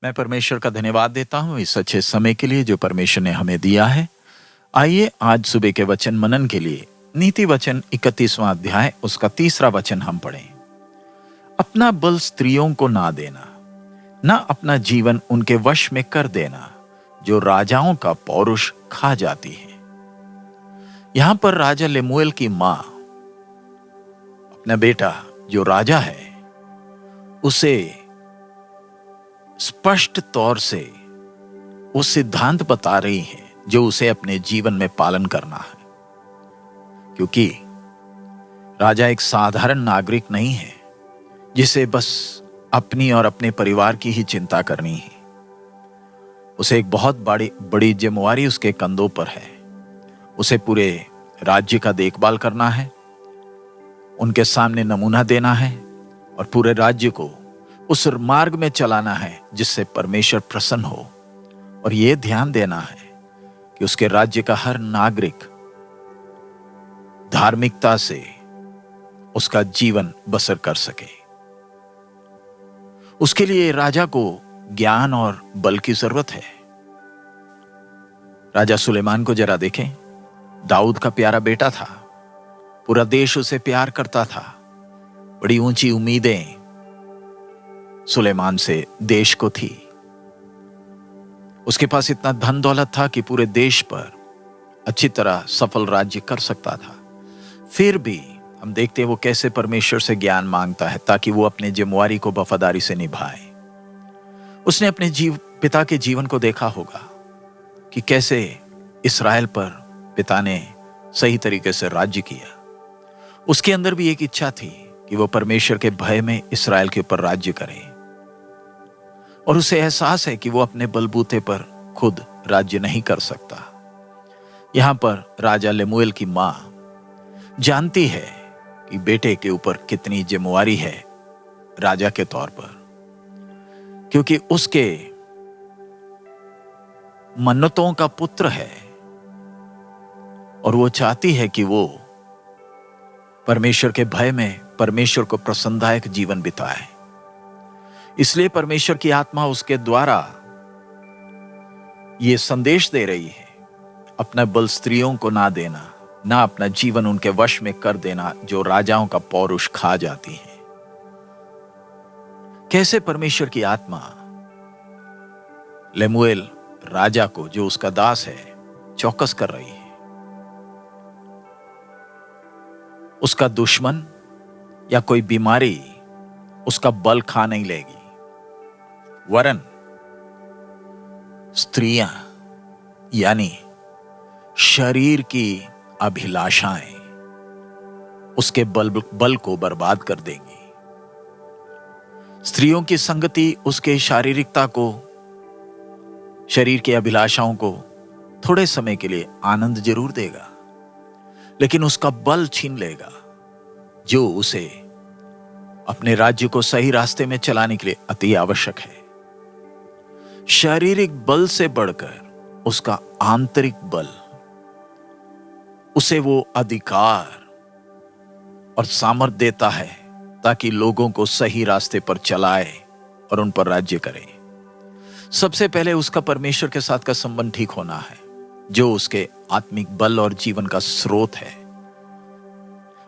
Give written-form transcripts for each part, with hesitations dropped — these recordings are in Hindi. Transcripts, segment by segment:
मैं परमेश्वर का धन्यवाद देता हूँ इस अच्छे समय के लिए जो परमेश्वर ने हमें दिया है। आइए आज सुबह के वचन मनन के लिए नीति वचन 31वां अध्याय उसका 3रा वचन हम पढ़ें। अपना बल स्त्रियों को ना देना, ना अपना जीवन उनके वश में कर देना, जो राजाओं का पौरुष खा जाती है। यहां पर राजा लेमुएल की मां अपना बेटा जो राजा है उसे स्पष्ट तौर से वो सिद्धांत बता रही है जो उसे अपने जीवन में पालन करना है, क्योंकि राजा एक साधारण नागरिक नहीं है जिसे बस अपनी और अपने परिवार की ही चिंता करनी है। उसे एक बहुत बड़ी जिम्मेवारी उसके कंधों पर है। उसे पूरे राज्य का देखभाल करना है, उनके सामने नमूना देना है और पूरे राज्य को उस मार्ग में चलाना है जिससे परमेश्वर प्रसन्न हो। और यह ध्यान देना है कि उसके राज्य का हर नागरिक धार्मिकता से उसका जीवन बसर कर सके। उसके लिए राजा को ज्ञान और बल की जरूरत है। राजा सुलेमान को जरा देखें, दाऊद का प्यारा बेटा था, पूरा देश उसे प्यार करता था। बड़ी ऊंची उम्मीदें सुलेमान से देश को थी। उसके पास इतना धन दौलत था कि पूरे देश पर अच्छी तरह सफल राज्य कर सकता था। फिर भी हम देखते हैं वो कैसे परमेश्वर से ज्ञान मांगता है ताकि वो अपने जिम्मेवारी को वफादारी से निभाए। उसने अपने पिता के जीवन को देखा होगा कि कैसे इस्राएल पर पिता ने सही तरीके से राज्य किया। उसके अंदर भी एक इच्छा थी कि वो परमेश्वर के भय में इस्राएल के ऊपर राज्य करे, और उसे एहसास है कि वो अपने बलबूते पर खुद राज्य नहीं कर सकता। यहां पर राजा लेमुएल की मां जानती है कि बेटे के ऊपर कितनी जिम्मेवारी है राजा के तौर पर, क्योंकि उसके मन्नतों का पुत्र है और वो चाहती है कि वो परमेश्वर के भय में परमेश्वर को प्रसन्नदायक जीवन बिताए। इसलिए परमेश्वर की आत्मा उसके द्वारा यह संदेश दे रही है, अपना बल स्त्रियों को ना देना, ना अपना जीवन उनके वश में कर देना, जो राजाओं का पौरुष खा जाती है। कैसे परमेश्वर की आत्मा लेमुएल राजा को, जो उसका दास है, चौकस कर रही है। उसका दुश्मन या कोई बीमारी उसका बल खा नहीं लेगी, वरन स्त्रियां यानी शरीर की अभिलाषाएं उसके बल को बर्बाद कर देंगी। स्त्रियों की संगति उसके शारीरिकता को, शरीर की अभिलाषाओं को थोड़े समय के लिए आनंद जरूर देगा, लेकिन उसका बल छीन लेगा, जो उसे अपने राज्य को सही रास्ते में चलाने के लिए अति आवश्यक है। शारीरिक बल से बढ़कर उसका आंतरिक बल उसे वो अधिकार और सामर्थ्य देता है ताकि लोगों को सही रास्ते पर चलाए और उन पर राज्य करे। सबसे पहले उसका परमेश्वर के साथ का संबंध ठीक होना है, जो उसके आत्मिक बल और जीवन का स्रोत है।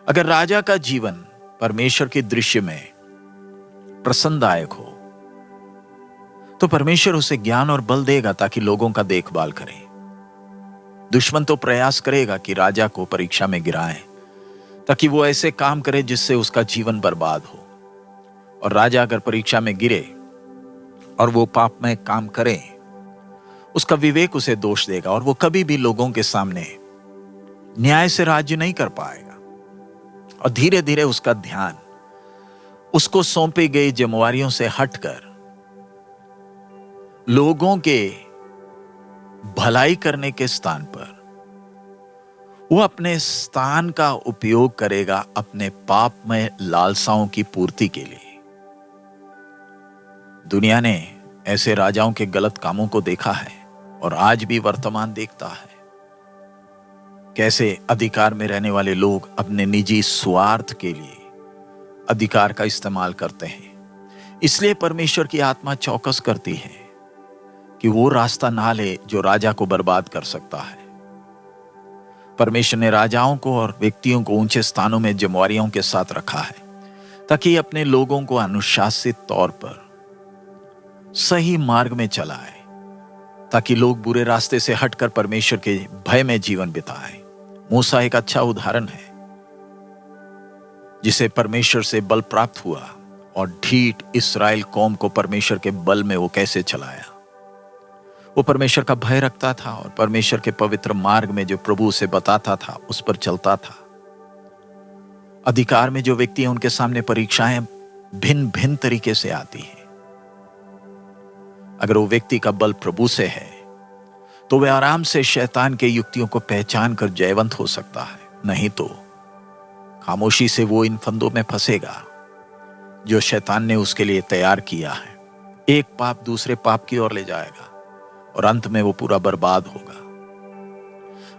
अगर राजा का जीवन परमेश्वर के दृश्य में प्रसन्नदायक हो तो परमेश्वर उसे ज्ञान और बल देगा ताकि लोगों का देखभाल करे। दुश्मन तो प्रयास करेगा कि राजा को परीक्षा में गिराए ताकि वो ऐसे काम करे जिससे उसका जीवन बर्बाद हो। और राजा अगर परीक्षा में गिरे और वो पाप में काम करे, उसका विवेक उसे दोष देगा और वो कभी भी लोगों के सामने न्याय से राज्य नहीं कर पाएगा। और धीरे धीरे उसका ध्यान उसको सौंपी गई जिम्मेवारियों से हटकर लोगों के भलाई करने के स्थान पर वो अपने स्थान का उपयोग करेगा अपने पाप में लालसाओं की पूर्ति के लिए। दुनिया ने ऐसे राजाओं के गलत कामों को देखा है और आज भी वर्तमान देखता है। कैसे अधिकार में रहने वाले लोग अपने निजी स्वार्थ के लिए अधिकार का इस्तेमाल करते हैं। इसलिए परमेश्वर की आत्मा चौकस करती है कि वो रास्ता ना ले जो राजा को बर्बाद कर सकता है। परमेश्वर ने राजाओं को और व्यक्तियों को ऊंचे स्थानों में जिम्मेवारियों के साथ रखा है ताकि अपने लोगों को अनुशासित तौर पर सही मार्ग में चलाए, ताकि लोग बुरे रास्ते से हटकर परमेश्वर के भय में जीवन बिताएं। मूसा एक अच्छा उदाहरण है जिसे परमेश्वर से बल प्राप्त हुआ और ढीठ इस्राएल कौम को परमेश्वर के बल में वो कैसे चलाया। वो परमेश्वर का भय रखता था और परमेश्वर के पवित्र मार्ग में जो प्रभु उसे बताता था उस पर चलता था। अधिकार में जो व्यक्ति हैं उनके सामने परीक्षाएं भिन्न भिन्न तरीके से आती हैं। अगर वो व्यक्ति का बल प्रभु से है तो वह आराम से शैतान के युक्तियों को पहचान कर जयवंत हो सकता है, नहीं तो खामोशी से वो इन फंदों में फंसेगा जो शैतान ने उसके लिए तैयार किया है। एक पाप दूसरे पाप की ओर ले जाएगा और अंत में वो पूरा बर्बाद होगा।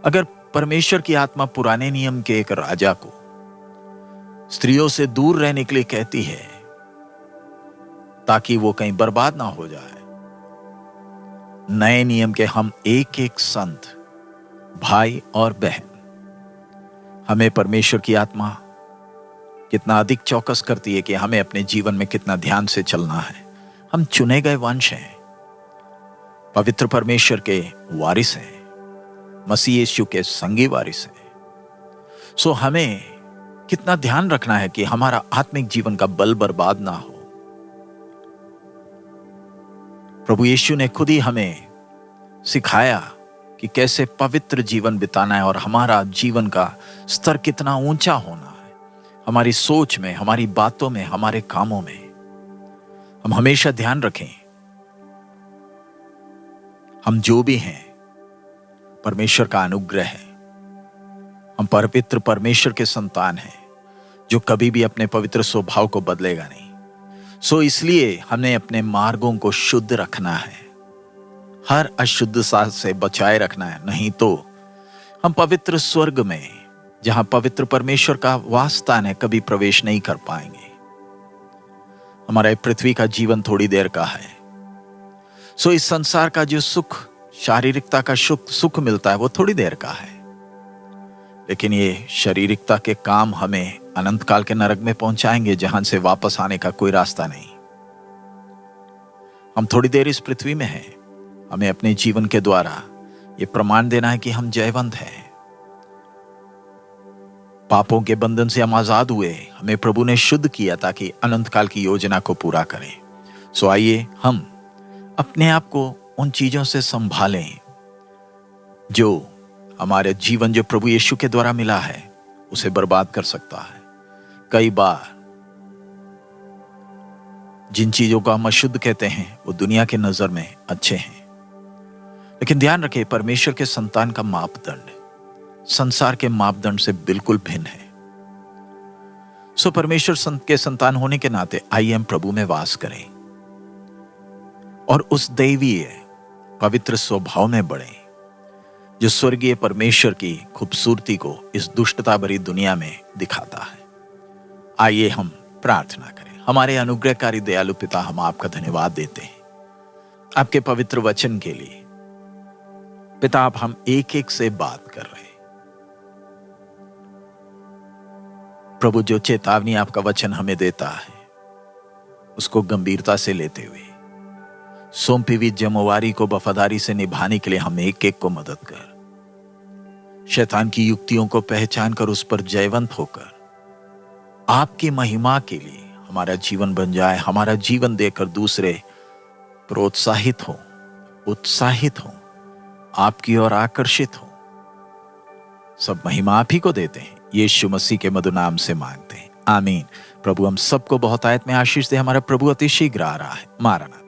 अगर परमेश्वर की आत्मा पुराने नियम के एक राजा को स्त्रियों से दूर रहने के लिए कहती है ताकि वो कहीं बर्बाद ना हो जाए, नए नियम के हम एक एक संत भाई और बहन, हमें परमेश्वर की आत्मा कितना अधिक चौकस करती है कि हमें अपने जीवन में कितना ध्यान से चलना है। हम चुने गए वंश हैं, पवित्र परमेश्वर के वारिस हैं, मसीह यीशु के संगी वारिस हैं। सो हमें कितना ध्यान रखना है कि हमारा आत्मिक जीवन का बल बर्बाद ना हो। प्रभु यीशु ने खुद ही हमें सिखाया कि कैसे पवित्र जीवन बिताना है और हमारा जीवन का स्तर कितना ऊंचा होना है। हमारी सोच में, हमारी बातों में, हमारे कामों में हम हमेशा ध्यान रखें हम जो भी हैं परमेश्वर का अनुग्रह है। हम पवित्र परमेश्वर के संतान हैं जो कभी भी अपने पवित्र स्वभाव को बदलेगा नहीं। सो इसलिए हमें अपने मार्गों को शुद्ध रखना है, हर अशुद्धता से बचाए रखना है, नहीं तो हम पवित्र स्वर्ग में जहां पवित्र परमेश्वर का वासस्थान है कभी प्रवेश नहीं कर पाएंगे। हमारा पृथ्वी का जीवन थोड़ी देर का है। सो इस संसार का जो सुख, शारीरिकता का सुख मिलता है वो थोड़ी देर का है, लेकिन ये शारीरिकता के काम हमें अनंत काल के नरक में पहुंचाएंगे जहां से वापस आने का कोई रास्ता नहीं। हम थोड़ी देर इस पृथ्वी में हैं, हमें अपने जीवन के द्वारा ये प्रमाण देना है कि हम जयवंत हैं। पापों के बंधन से हम आजाद हुए, हमें प्रभु ने शुद्ध किया ताकि अनंत काल की योजना को पूरा करें। सो आइए हम अपने आप को उन चीजों से संभालें जो हमारे जीवन जो प्रभु यीशु के द्वारा मिला है उसे बर्बाद कर सकता है। कई बार जिन चीजों को हम अशुद्ध कहते हैं वो दुनिया के नजर में अच्छे हैं, लेकिन ध्यान रखें परमेश्वर के संतान का मापदंड संसार के मापदंड से बिल्कुल भिन्न है। सो परमेश्वर के संतान होने के नाते आइए हम प्रभु में वास करें और उस दैवीय पवित्र स्वभाव में बढ़ें जो स्वर्गीय परमेश्वर की खूबसूरती को इस दुष्टता भरी दुनिया में दिखाता है। आइए हम प्रार्थना करें। हमारे अनुग्रहकारी दयालु पिता, हम आपका धन्यवाद देते हैं आपके पवित्र वचन के लिए। पिता, आप हम एक एक से बात कर रहे हैं प्रभु। जो चेतावनी आपका वचन हमें देता है उसको गंभीरता से लेते हुए सौंपी हुई जिम्मेवारी को वफादारी से निभाने के लिए हम एक एक को मदद कर, शैतान की युक्तियों को पहचान कर उस पर जयवंत होकर आपकी महिमा के लिए हमारा जीवन बन जाए। हमारा जीवन देखकर दूसरे प्रोत्साहित हो, उत्साहित हो, आपकी ओर आकर्षित हो। सब महिमा आप ही को देते हैं, यीशु मसीह के मधुर नाम से मांगते हैं, आमीन। प्रभु हम सबको बहुत आयत में आशीष दे। हमारा प्रभु अति शीघ्र आ रहा है। मारना।